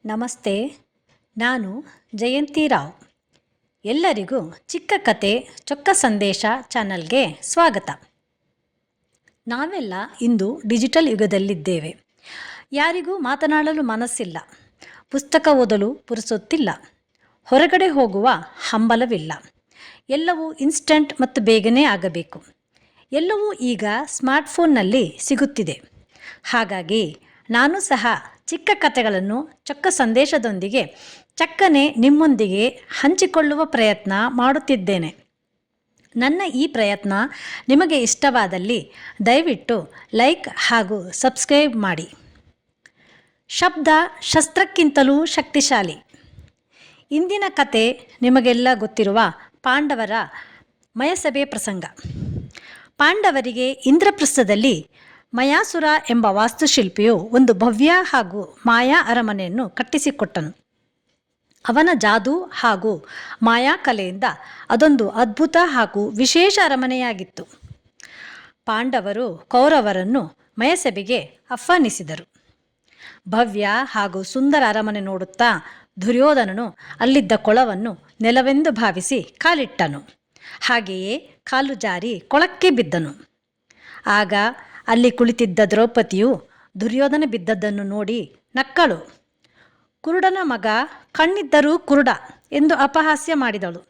ನಮಸ್ತೆ. ನಾನು ಜಯಂತಿ ರಾವ್. ಎಲ್ಲರಿಗೂ ಚಿಕ್ಕ ಕತೆ ಚೊಕ್ಕ ಸಂದೇಶ ಚಾನಲ್ಗೆ ಸ್ವಾಗತ. ನಾವೆಲ್ಲ ಇಂದು ಡಿಜಿಟಲ್ ಯುಗದಲ್ಲಿದ್ದೇವೆ. ಯಾರಿಗೂ ಮಾತನಾಡಲು ಮನಸ್ಸಿಲ್ಲ, ಪುಸ್ತಕ ಓದಲು ಪುರುಸೊತ್ತಿಲ್ಲ, ಹೊರಗಡೆ ಹೋಗುವ ಹಂಬಲವಿಲ್ಲ. ಎಲ್ಲವೂ ಇನ್ಸ್ಟಂಟ್ ಮತ್ತು ಬೇಗನೆ ಆಗಬೇಕು. ಎಲ್ಲವೂ ಈಗ ಸ್ಮಾರ್ಟ್ಫೋನ್ನಲ್ಲಿ ಸಿಗುತ್ತಿದೆ. ಹಾಗಾಗಿ ನಾನು ಸಹ ಚಿಕ್ಕ ಕಥೆಗಳನ್ನು ಚೊಕ್ಕ ಸಂದೇಶದೊಂದಿಗೆ ಚಕ್ಕನೆ ನಿಮ್ಮೊಂದಿಗೆ ಹಂಚಿಕೊಳ್ಳುವ ಪ್ರಯತ್ನ ಮಾಡುತ್ತಿದ್ದೇನೆ. ನನ್ನ ಈ ಪ್ರಯತ್ನ ನಿಮಗೆ ಇಷ್ಟವಾದಲ್ಲಿ ದಯವಿಟ್ಟು ಲೈಕ್ ಹಾಗೂ ಸಬ್ಸ್ಕ್ರೈಬ್ ಮಾಡಿ. ಶಬ್ದ ಶಸ್ತ್ರಕ್ಕಿಂತಲೂ ಶಕ್ತಿಶಾಲಿ. ಇಂದಿನ ಕತೆ ನಿಮಗೆಲ್ಲ ಗೊತ್ತಿರುವ ಪಾಂಡವರ ಮಯಸಭೆ ಪ್ರಸಂಗ. ಪಾಂಡವರಿಗೆ ಇಂದ್ರಪ್ರಸ್ಥದಲ್ಲಿ ಮಯಾಸುರ ಎಂಬ ವಾಸ್ತುಶಿಲ್ಪಿಯು ಒಂದು ಭವ್ಯ ಹಾಗೂ ಮಾಯಾ ಅರಮನೆಯನ್ನು ಕಟ್ಟಿಸಿಕೊಟ್ಟನು. ಅವನ ಜಾದೂ ಹಾಗೂ ಮಾಯಾ ಕಲೆಯಿಂದ ಅದೊಂದು ಅದ್ಭುತ ಹಾಗೂ ವಿಶೇಷ ಅರಮನೆಯಾಗಿತ್ತು. ಪಾಂಡವರು ಕೌರವರನ್ನು ಮಯಸಭೆಗೆ ಆಹ್ವಾನಿಸಿದರು. ಭವ್ಯ ಹಾಗೂ ಸುಂದರ ಅರಮನೆ ನೋಡುತ್ತಾ ದುರ್ಯೋಧನನು ಅಲ್ಲಿದ್ದ ಕೊಳವನ್ನು ನೆಲವೆಂದು ಭಾವಿಸಿ ಕಾಲಿಟ್ಟನು. ಹಾಗೆಯೇ ಕಾಲು ಜಾರಿ ಕೊಳಕ್ಕೆ ಬಿದ್ದನು. ಆಗ ಅಲ್ಲಿ ಕುಳಿತಿದ್ದ ದ್ರೌಪದಿಯು ದುರ್ಯೋಧನ ಬಿದ್ದದ್ದನ್ನು ನೋಡಿ ನಕ್ಕಳು. ಕುರುಡನ ಮಗ ಕಣ್ಣಿದ್ದರೂ ಕುರುಡ ಎಂದು ಅಪಹಾಸ್ಯ ಮಾಡಿದಳು.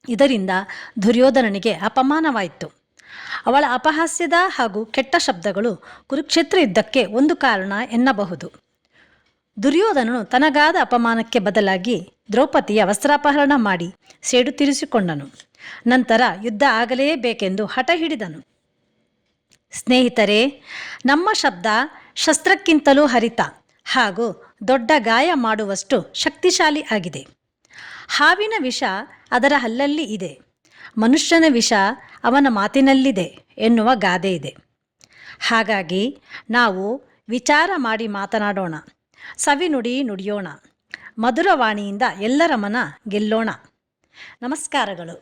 ಇದರಿಂದ ದುರ್ಯೋಧನನಿಗೆ ಅಪಮಾನವಾಯಿತು. ಅವಳ ಅಪಹಾಸ್ಯದ ಹಾಗೂ ಕೆಟ್ಟ ಶಬ್ದಗಳು ಕುರುಕ್ಷೇತ್ರ ಯುದ್ಧಕ್ಕೆ ಒಂದು ಕಾರಣ ಎನ್ನಬಹುದು. ದುರ್ಯೋಧನನು ತನಗಾದ ಅಪಮಾನಕ್ಕೆ ಬದಲಾಗಿ ದ್ರೌಪದಿಯ ವಸ್ತ್ರಾಪಹರಣ ಮಾಡಿ ಸೇಡು ತೀರಿಸಿಕೊಂಡನು. ನಂತರ ಯುದ್ಧ ಆಗಲೇಬೇಕೆಂದು ಹಠ ಹಿಡಿದನು. ಸ್ನೇಹಿತರೆ, ನಮ್ಮ ಶಬ್ದ ಶಸ್ತ್ರಕ್ಕಿಂತಲೂ ಹರಿತ ಹಾಗೂ ದೊಡ್ಡ ಗಾಯ ಮಾಡುವಷ್ಟು ಶಕ್ತಿಶಾಲಿ ಆಗಿದೆ. ಹಾವಿನ ವಿಷ ಅದರ ಹಲ್ಲಲ್ಲಿ ಇದೆ, ಮನುಷ್ಯನ ವಿಷ ಅವನ ಮಾತಿನಲ್ಲಿದೆ ಎನ್ನುವ ಗಾದೆ ಇದೆ. ಹಾಗಾಗಿ ನಾವು ವಿಚಾರ ಮಾಡಿ ಮಾತನಾಡೋಣ, ಸವಿನುಡಿ ನುಡಿಯೋಣ, ಮಧುರವಾಣಿಯಿಂದ ಎಲ್ಲರ ಮನ ಗೆಲ್ಲೋಣ. ನಮಸ್ಕಾರಗಳು.